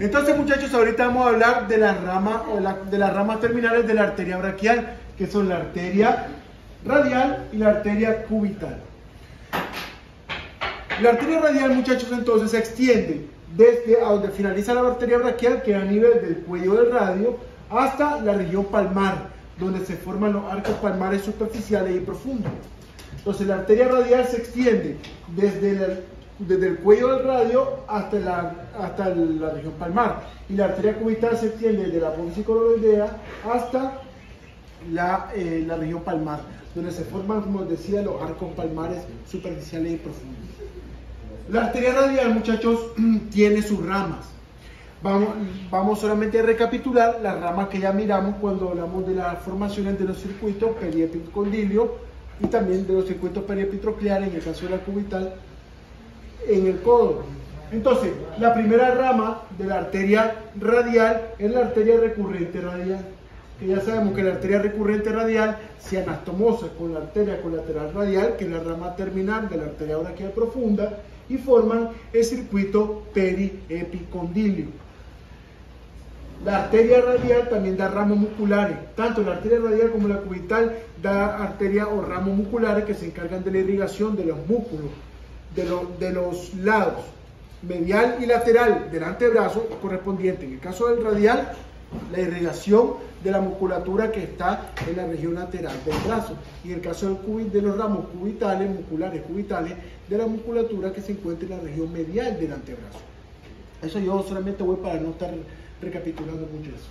Entonces, muchachos, ahorita vamos a hablar de las ramas de las ramas terminales de la arteria braquial, que son la arteria radial y la arteria cubital. La arteria radial, muchachos, entonces se extiende desde a donde finaliza la arteria braquial, que es a nivel del cuello del radio, hasta la región palmar, donde se forman los arcos palmares superficiales y profundos. Entonces, la arteria radial se extiende desde el cuello del radio hasta la región palmar, y la arteria cubital se extiende desde la apófisis coroidea hasta la región palmar, donde se forman, como decía, los arcos palmares superficiales y profundos. La arteria radial, muchachos, tiene sus ramas. Vamos solamente a recapitular las ramas que ya miramos cuando hablamos de las formaciones de los circuitos periepicondilio y también de los circuitos periepitrocleares, en el caso de la cubital, en el codo. Entonces, la primera rama de la arteria radial es la arteria recurrente radial, que ya sabemos que la arteria recurrente radial se anastomosa con la arteria colateral radial, que es la rama terminal de la arteria braquial profunda, y forman el circuito periepicondilio. La arteria radial también da ramos musculares, tanto la arteria radial como la cubital da arteria o ramos musculares que se encargan de la irrigación de los músculos de los lados medial y lateral del antebrazo correspondiente. En el caso del radial, la irrigación de la musculatura que está en la región lateral del brazo, y en el caso de los ramos cubitales, musculares cubitales, de la musculatura que se encuentra en la región medial del antebrazo. Eso yo solamente voy para no estar recapitulando mucho eso.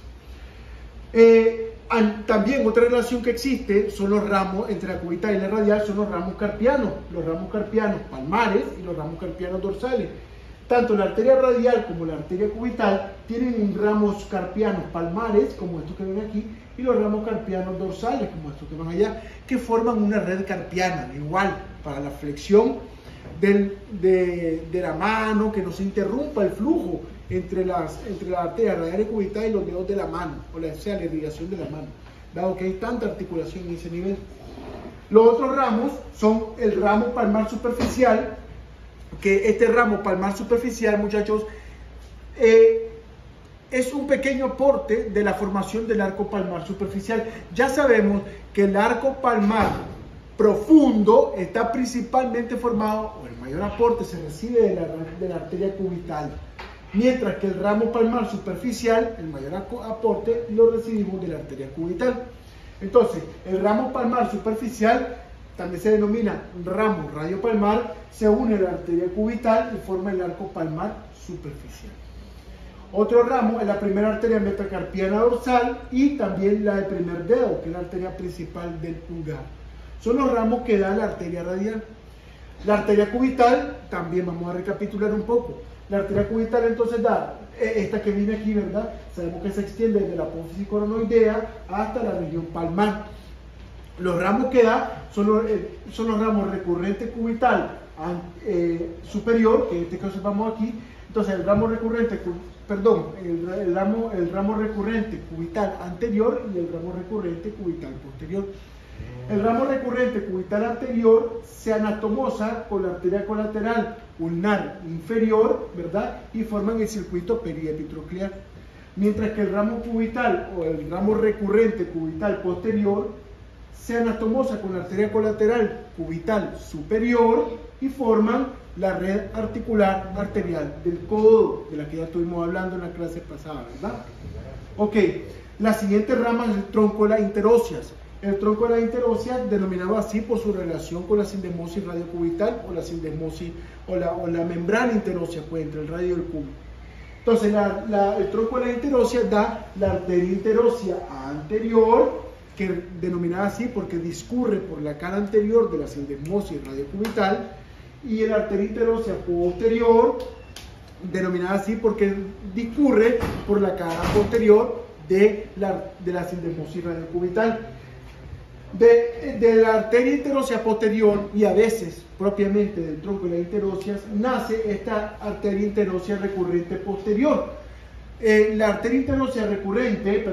También otra relación que existe son los ramos entre la cubital y la radial, son los ramos carpianos palmares y los ramos carpianos dorsales. Tanto la arteria radial como la arteria cubital tienen ramos carpianos palmares, como estos que ven aquí, y los ramos carpianos dorsales, como estos que van allá, que forman una red carpiana, igual, para la flexión de la mano, que no se interrumpa el flujo entre la arteria radial y cubital y los dedos de la mano, o sea, la irrigación de la mano, dado que hay tanta articulación en ese nivel. Los otros ramos son el ramo palmar superficial, que este ramo palmar superficial, muchachos, es un pequeño aporte de la formación del arco palmar superficial. Ya sabemos que el arco palmar profundo está principalmente formado, o el mayor aporte se recibe de la arteria cubital, mientras que el ramo palmar superficial, el mayor aporte lo recibimos de la arteria cubital. Entonces, el ramo palmar superficial también se denomina ramo radiopalmar, se une a la arteria cubital y forma el arco palmar superficial. Otro ramo es la primera arteria metacarpiana dorsal y también la del primer dedo, que es la arteria principal del pulgar. Son los ramos que da la arteria radial. La arteria cubital, también vamos a recapitular un poco. La arteria cubital entonces da, esta que viene aquí, ¿verdad? Sabemos que se extiende desde la apófisis coronoidea hasta la región palmar. Los ramos que da son los ramos recurrente cubital superior, que en este caso vamos aquí. Entonces el ramo recurrente, el ramo recurrente cubital anterior y el ramo recurrente cubital posterior. El ramo recurrente cubital anterior se anatomosa con la arteria colateral ulnar inferior, ¿verdad? Y forman el circuito periepitroclear. Mientras que el ramo cubital o el ramo recurrente cubital posterior se anatomosa con la arteria colateral cubital superior y forman la red articular arterial del codo, de la que ya estuvimos hablando en la clase pasada, ¿verdad? Ok, la siguiente rama es el tronco de las interóseas. El tronco de las interóseas, denominado así por su relación con la sindesmosis radiocubital o la sindesmosis o la membrana interósea, pues, entre el radio y el cubo. Entonces, el tronco de las interóseas da la arteria interósea anterior, que denominada así porque discurre por la cara anterior de la sindesmosis radiocubital, y la arteria interósea posterior, denominada así porque discurre por la cara posterior de la sindesmosis radiocubital. De la arteria interósea posterior y a veces propiamente del tronco de las interóseas nace esta arteria interósea recurrente posterior. La arteria interósea recurrente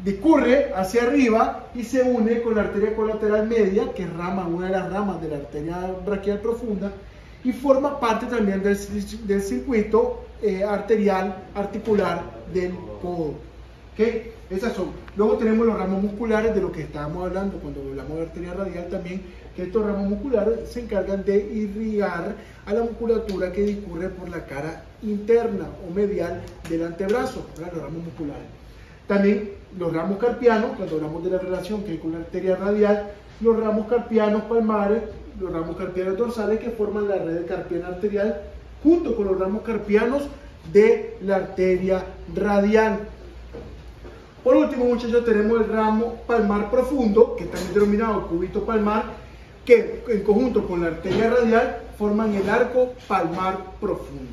discurre hacia arriba y se une con la arteria colateral media, que es una de las ramas de la arteria braquial profunda, y forma parte también del circuito arterial articular del codo. ¿Okay? Esas son. Luego tenemos los ramos musculares, de lo que estábamos hablando cuando hablamos de arteria radial también, que estos ramos musculares se encargan de irrigar a la musculatura que discurre por la cara interna o medial del antebrazo, ¿verdad? Los ramos musculares. También los ramos carpianos, cuando hablamos de la relación que hay con la arteria radial, los ramos carpianos palmares, los ramos carpianos dorsales que forman la red carpiana arterial, junto con los ramos carpianos de la arteria radial. Por último, muchachos, tenemos el ramo palmar profundo, que también denominado cúbito palmar, que en conjunto con la arteria radial forman el arco palmar profundo.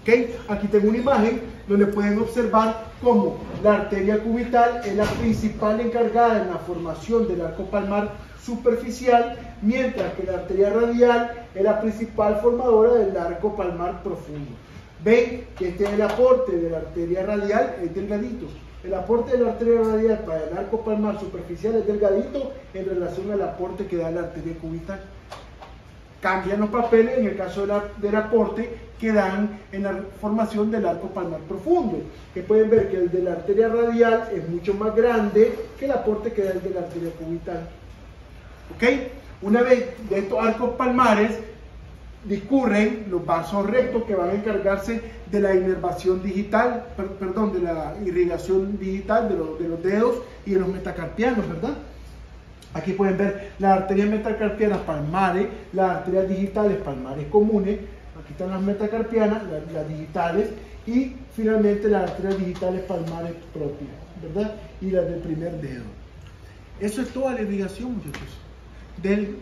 ¿Okay? Aquí tengo una imagen donde pueden observar cómo la arteria cubital es la principal encargada en la formación del arco palmar superficial, mientras que la arteria radial es la principal formadora del arco palmar profundo. Ven que este es el aporte de la arteria radial, es delgadito. El aporte de la arteria radial para el arco palmar superficial es delgadito en relación al aporte que da la arteria cubital. Cambian los papeles en el caso del aporte que dan en la formación del arco palmar profundo, que pueden ver que el de la arteria radial es mucho más grande que el aporte que da el de la arteria cubital. ¿Ok? Una vez de estos arcos palmares discurren los vasos rectos que van a encargarse de la inervación digital, perdón, de la irrigación digital de los dedos y de los metacarpianos, ¿verdad? Aquí pueden ver las arterias metacarpianas palmares, las arterias digitales palmares comunes, aquí están las metacarpianas, las digitales, y finalmente las arterias digitales palmares propias, ¿verdad? Y las del primer dedo. Eso es toda la irrigación, muchachos, del